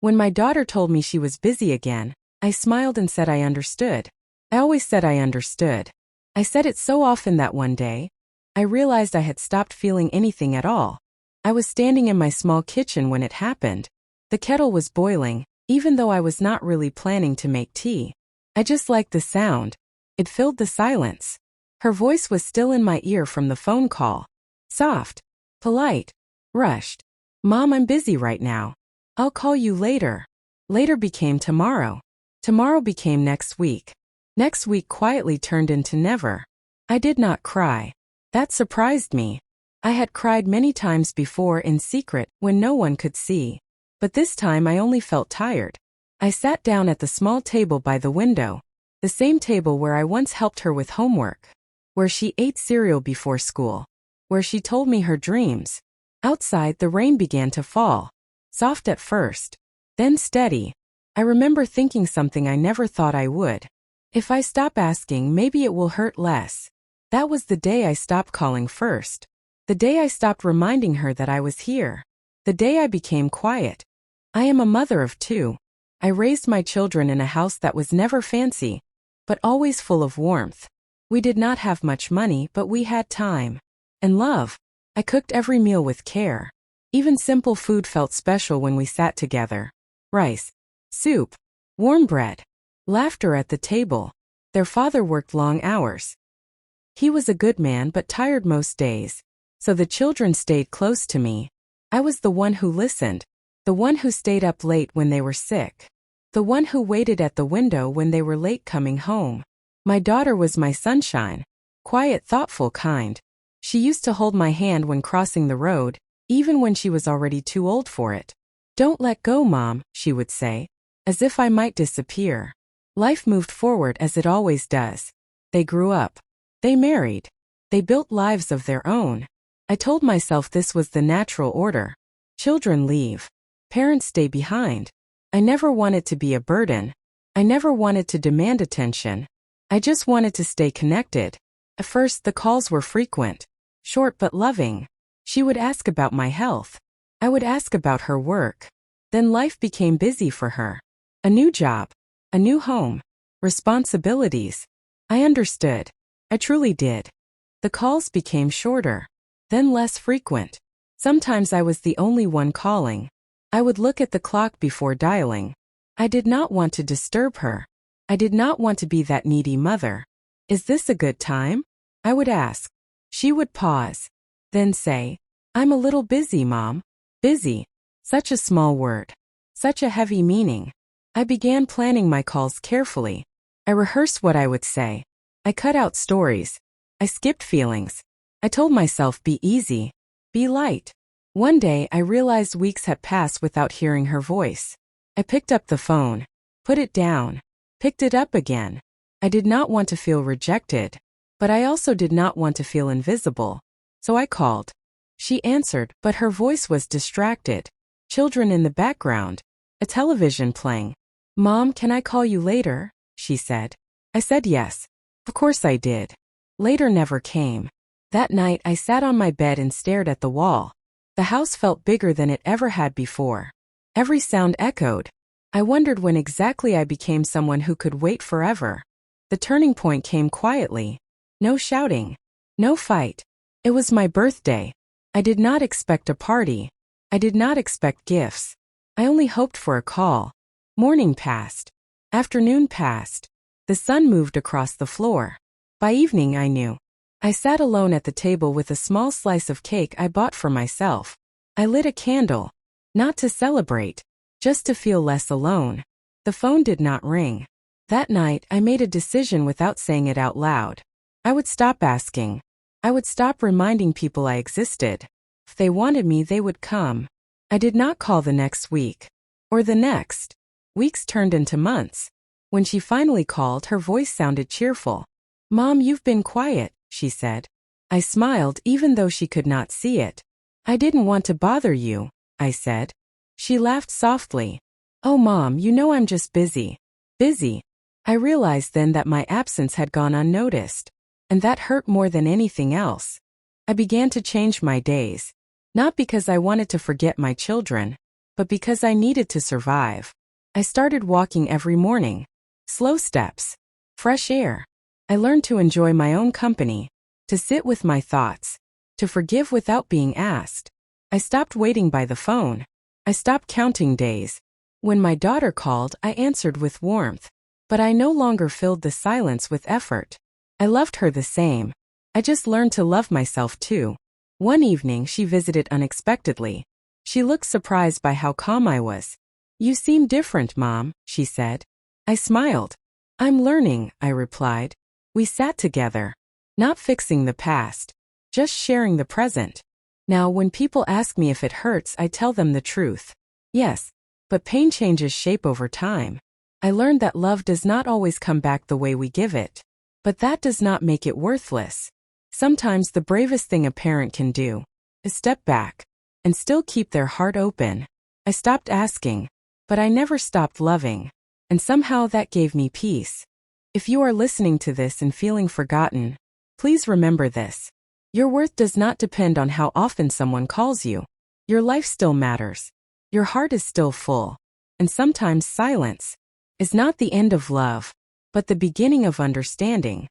When my daughter told me she was busy again, I smiled and said I understood. I always said I understood. I said it so often that one day, I realized I had stopped feeling anything at all. I was standing in my small kitchen when it happened. The kettle was boiling, even though I was not really planning to make tea. I just liked the sound. It filled the silence. Her voice was still in my ear from the phone call. Soft, polite, rushed. Mom, I'm busy right now. I'll call you later. Later became tomorrow. Tomorrow became next week. Next week quietly turned into never. I did not cry. That surprised me. I had cried many times before in secret when no one could see. But this time I only felt tired. I sat down at the small table by the window, the same table where I once helped her with homework, where she ate cereal before school, where she told me her dreams. Outside, the rain began to fall. Soft at first, then steady. I remember thinking something I never thought I would. If I stop asking, maybe it will hurt less. That was the day I stopped calling first. The day I stopped reminding her that I was here. The day I became quiet. I am a mother of 2. I raised my children in a house that was never fancy, but always full of warmth. We did not have much money, but we had time. And love. I cooked every meal with care. Even simple food felt special when we sat together. Rice, soup, warm bread, laughter at the table. Their father worked long hours. He was a good man but tired most days, so the children stayed close to me. I was the one who listened, the one who stayed up late when they were sick, the one who waited at the window when they were late coming home. My daughter was my sunshine, quiet, thoughtful, kind. She used to hold my hand when crossing the road, even when she was already too old for it. Don't let go, Mom, she would say, as if I might disappear. Life moved forward as it always does. They grew up. They married. They built lives of their own. I told myself this was the natural order. Children leave. Parents stay behind. I never wanted to be a burden. I never wanted to demand attention. I just wanted to stay connected. At first, the calls were frequent, short but loving. She would ask about my health. I would ask about her work. Then life became busy for her. A new job. A new home. Responsibilities. I understood. I truly did. The calls became shorter, then less frequent. Sometimes I was the only one calling. I would look at the clock before dialing. I did not want to disturb her. I did not want to be that needy mother. Is this a good time? I would ask. She would pause. Then say, I'm a little busy, Mom. Busy. Such a small word. Such a heavy meaning. I began planning my calls carefully. I rehearsed what I would say. I cut out stories. I skipped feelings. I told myself, be easy. Be light. One day I realized weeks had passed without hearing her voice. I picked up the phone. Put it down. Picked it up again. I did not want to feel rejected, but I also did not want to feel invisible. So I called. She answered, but her voice was distracted. Children in the background. A television playing. Mom, can I call you later? She said. I said yes. Of course I did. Later never came. That night I sat on my bed and stared at the wall. The house felt bigger than it ever had before. Every sound echoed. I wondered when exactly I became someone who could wait forever. The turning point came quietly. No shouting. No fight. It was my birthday. I did not expect a party. I did not expect gifts. I only hoped for a call. Morning passed. Afternoon passed. The sun moved across the floor. By evening I knew. I sat alone at the table with a small slice of cake I bought for myself. I lit a candle. Not to celebrate. Just to feel less alone. The phone did not ring. That night I made a decision without saying it out loud. I would stop asking. I would stop reminding people I existed. If they wanted me, they would come. I did not call the next week. Or the next. Weeks turned into months. When she finally called, her voice sounded cheerful. Mom, you've been quiet, she said. I smiled even though she could not see it. I didn't want to bother you, I said. She laughed softly. Oh, Mom, you know I'm just busy. Busy. I realized then that my absence had gone unnoticed. And that hurt more than anything else. I began to change my days. Not because I wanted to forget my children, but because I needed to survive. I started walking every morning. Slow steps. Fresh air. I learned to enjoy my own company, to sit with my thoughts, to forgive without being asked. I stopped waiting by the phone. I stopped counting days. When my daughter called, I answered with warmth. But I no longer filled the silence with effort. I loved her the same. I just learned to love myself too. One evening she visited unexpectedly. She looked surprised by how calm I was. "You seem different, Mom," she said. I smiled. "I'm learning," I replied. We sat together. Not fixing the past. Just sharing the present. Now when people ask me if it hurts, I tell them the truth. Yes, but pain changes shape over time. I learned that love does not always come back the way we give it. But that does not make it worthless. Sometimes the bravest thing a parent can do is step back and still keep their heart open. I stopped asking, but I never stopped loving. And somehow that gave me peace. If you are listening to this and feeling forgotten, please remember this. Your worth does not depend on how often someone calls you. Your life still matters. Your heart is still full. And sometimes silence is not the end of love, but the beginning of understanding.